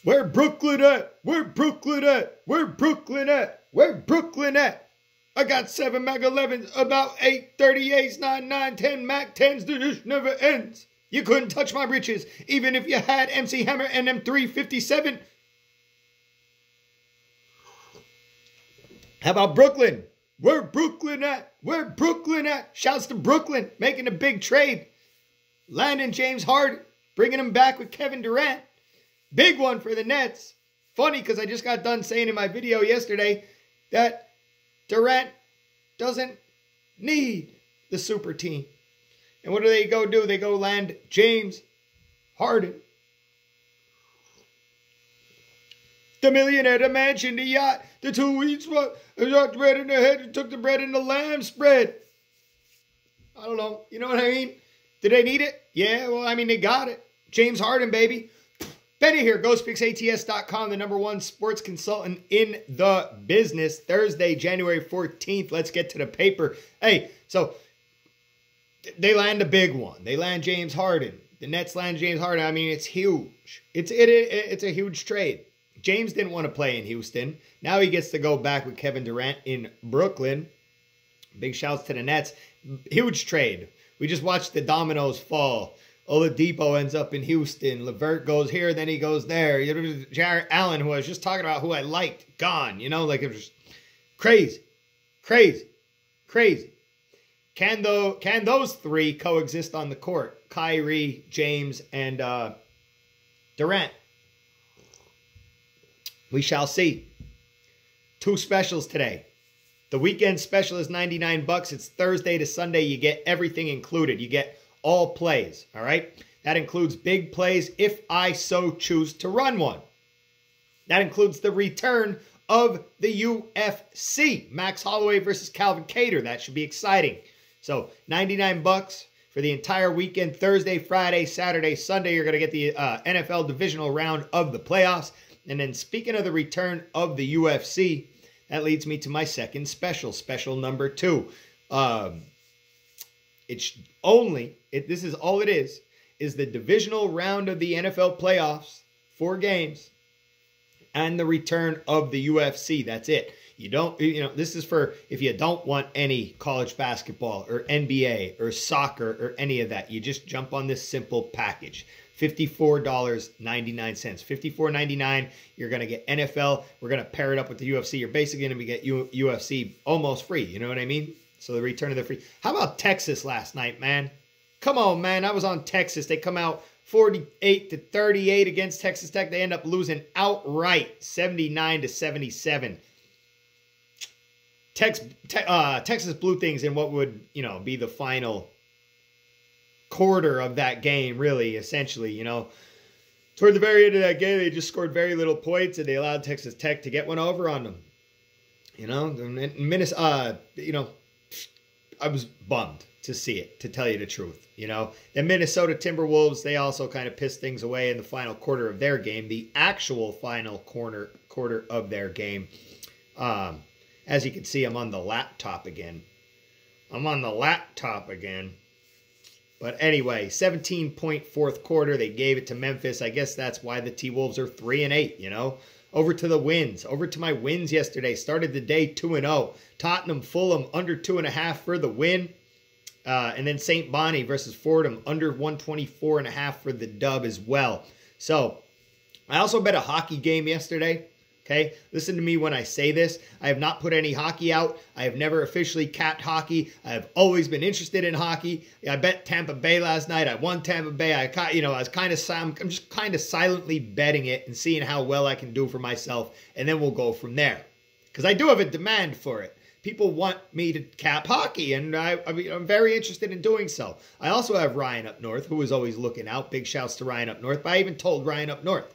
Where Brooklyn at? Where Brooklyn at? Where Brooklyn at? Where Brooklyn at? I got 7 Mac 11s, about 8 38s, 9, 9, 10 Mac 10s. The dish never ends. You couldn't touch my riches, even if you had MC Hammer and M357. How about Brooklyn? Where Brooklyn at? Where Brooklyn at? Shouts to Brooklyn, making a big trade. Landing James Harden, bringing him back with Kevin Durant. Big one for the Nets. Funny because I just got done saying in my video yesterday that Durant doesn't need the super team. And what do they go do? They go land James Harden. The millionaire, the mansion, the yacht, the 2 weeks, the bread in the head, took the bread in the lamb spread. I don't know. You know what I mean? Did they need it? Yeah, well, I mean, they got it. James Harden, baby. Benny here, GhostFixATS.com, the #1 sports consultant in the business. Thursday, January 14th. Let's get to the paper. Hey, so they land a big one. They land James Harden. The Nets land James Harden. I mean, it's huge. It's a huge trade. James didn't want to play in Houston. Now he gets to go back with Kevin Durant in Brooklyn. Big shouts to the Nets. Huge trade. We just watched the dominoes fall. Oladipo ends up in Houston. LeVert goes here, then he goes there. Jarrett Allen, who I was just talking about, who I liked, gone. You know, like it was crazy. Crazy. Crazy. Can those three coexist on the court? Kyrie, James, and Durant. We shall see. 2 specials today. The weekend special is $99. It's Thursday to Sunday. You get everything included. You get all plays, all right? That includes big plays if I so choose to run one. That includes the return of the UFC. Max Holloway versus Calvin Kattar. That should be exciting. So $99 for the entire weekend. Thursday, Friday, Saturday, Sunday. You're going to get the NFL divisional round of the playoffs. And then speaking of the return of the UFC, that leads me to my second special, special number 2. This is all it is the divisional round of the NFL playoffs, 4 games, and the return of the UFC. That's it. This is for if you don't want any college basketball or NBA or soccer or any of that. You just jump on this simple package. $54.99. $54.99. You're going to get NFL. We're going to pair it up with the UFC. You're basically going to get UFC almost free. You know what I mean? So the return of the free. How about Texas last night, man? Come on, man. I was on Texas. They come out 48-38 against Texas Tech. They end up losing outright, 79-77. Texas blew things in what would, be the final quarter of that game, really, essentially, Toward the very end of that game, they just scored very little points, and they allowed Texas Tech to get one over on them. Minnesota, I was bummed to see it, to tell you the truth, The Minnesota Timberwolves, they also kind of pissed things away in the final quarter of their game, the actual final quarter of their game. As you can see, I'm on the laptop again. But anyway, 17-point fourth quarter. They gave it to Memphis. I guess that's why the T-Wolves are 3-8, Over to the wins. Over to my wins yesterday. Started the day 2-0. Tottenham, Fulham, under 2.5 for the win. And then St. Bonnie versus Fordham, under 124.5 for the dub as well. So, I also bet a hockey game yesterday. Okay, listen to me when I say this. I have not put any hockey out. I have never officially capped hockey. I have always been interested in hockey. I bet Tampa Bay last night. I won Tampa Bay. I'm just kind of silently betting it and seeing how well I can do for myself, and then we'll go from there. Because I do have a demand for it. People want me to cap hockey, and I'm very interested in doing so. I also have Ryan up north, who is always looking out. Big shouts to Ryan up north. But I even told Ryan up north,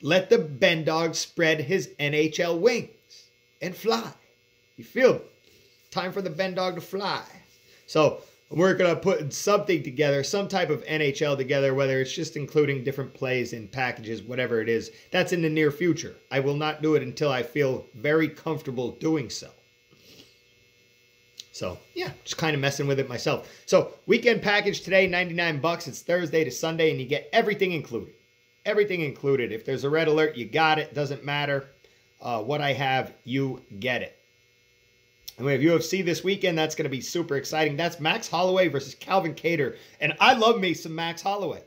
let the Ben Dog spread his NHL wings and fly. You feel me? Time for the Ben Dog to fly. So I'm working on putting something together, some type of NHL together, whether it's just including different plays in packages, whatever it is. That's in the near future. I will not do it until I feel very comfortable doing so. So, yeah, just kind of messing with it myself. So, weekend package today, $99. It's Thursday to Sunday, and you get everything included. Everything included. If there's a red alert, you got it. Doesn't matter what I have, you get it. And we have UFC this weekend. That's going to be super exciting. That's Max Holloway versus Calvin Kattar. And I love me some Max Holloway.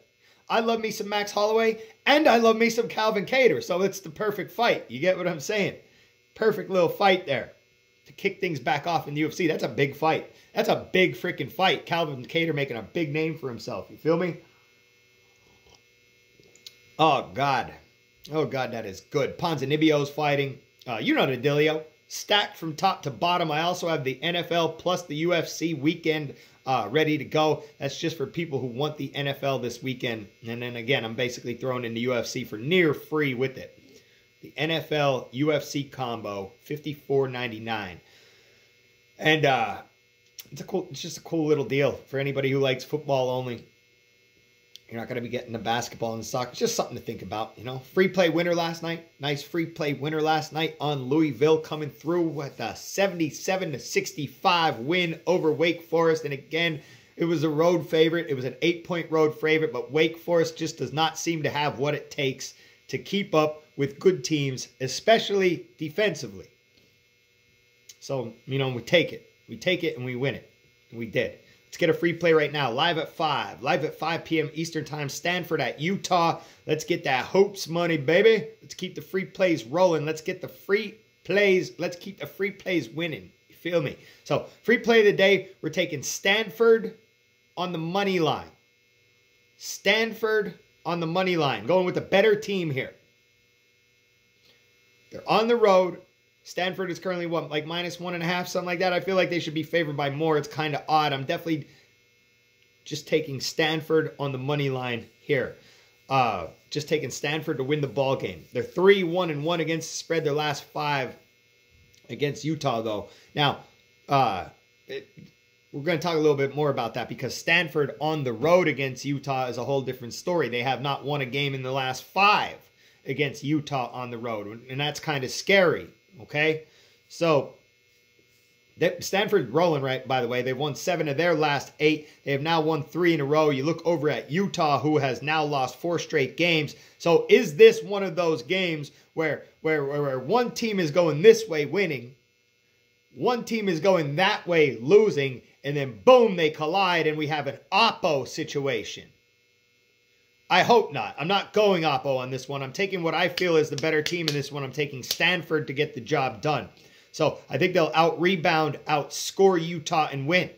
I love me some Max Holloway, and I love me some Calvin Kattar. So it's the perfect fight. You get what I'm saying? Perfect little fight there to kick things back off in the UFC. That's a big fight. That's a big freaking fight. Calvin Kattar making a big name for himself. You feel me? Oh, God. Oh, God, that is good. Ponzinibbio's fighting. You know the dealio. Stacked from top to bottom. I also have the NFL plus the UFC weekend ready to go. That's just for people who want the NFL this weekend. And then again, I'm basically throwing in the UFC for near free with it. The NFL UFC combo, $54.99. And it's just a cool little deal for anybody who likes football only. You're not going to be getting the basketball and soccer. It's just something to think about, you know. Free play winner last night. Nice free play winner last night on Louisville, coming through with a 77-65 win over Wake Forest. And again, it was a road favorite. It was an 8-point road favorite, but Wake Forest just does not seem to have what it takes to keep up with good teams, especially defensively. So, you know, we take it. We take it and we win it. And we did. Let's get a free play right now. Live at 5 p.m. Eastern Time. Stanford at Utah. Let's get that hoops money, baby. Let's keep the free plays rolling. Let's get the free plays. Let's keep the free plays winning. You feel me? So, free play of the day. We're taking Stanford on the money line. Stanford on the money line. Going with the better team here. They're on the road. Stanford is currently, what, like -1.5, something like that? I feel like they should be favored by more. It's kind of odd. I'm definitely just taking Stanford on the money line here. Just taking Stanford to win the ball game. They're 3-1-1 against the spread their last 5 against Utah, though. Now, we're going to talk a little bit more about that because Stanford on the road against Utah is a whole different story. They have not won a game in the last 5 against Utah on the road, and that's kind of scary. Okay, so Stanford's rolling, right, by the way. They've won 7 of their last 8. They have now won 3 in a row. You look over at Utah, who has now lost 4 straight games. So is this one of those games where one team is going this way winning, one team is going that way losing, and then boom, they collide and we have an Oppo situation? I hope not. I'm not going Oppo on this one. I'm taking what I feel is the better team in this one. I'm taking Stanford to get the job done. So I think they'll out-rebound, outscore Utah, and win.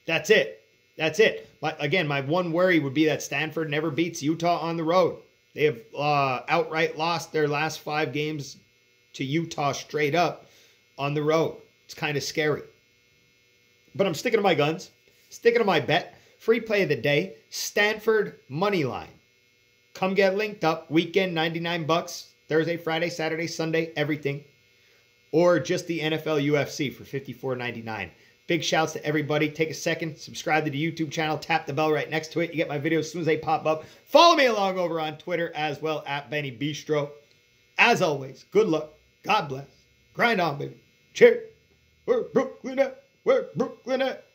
That's it. That's it. But again, my one worry would be that Stanford never beats Utah on the road. They have outright lost their last 5 games to Utah straight up on the road. It's kind of scary. But I'm sticking to my guns. Sticking to my bet. Free play of the day, Stanford money line. Come get linked up. Weekend, $99. Thursday, Friday, Saturday, Sunday, everything. Or just the NFL UFC for $54.99. Big shouts to everybody. Take a second, subscribe to the YouTube channel, tap the bell right next to it. You get my videos as soon as they pop up. Follow me along over on Twitter as well, at Benny Bistro. As always, good luck. God bless. Grind on, baby. Cheers. We're Brooklyn at. We're Brooklyn at.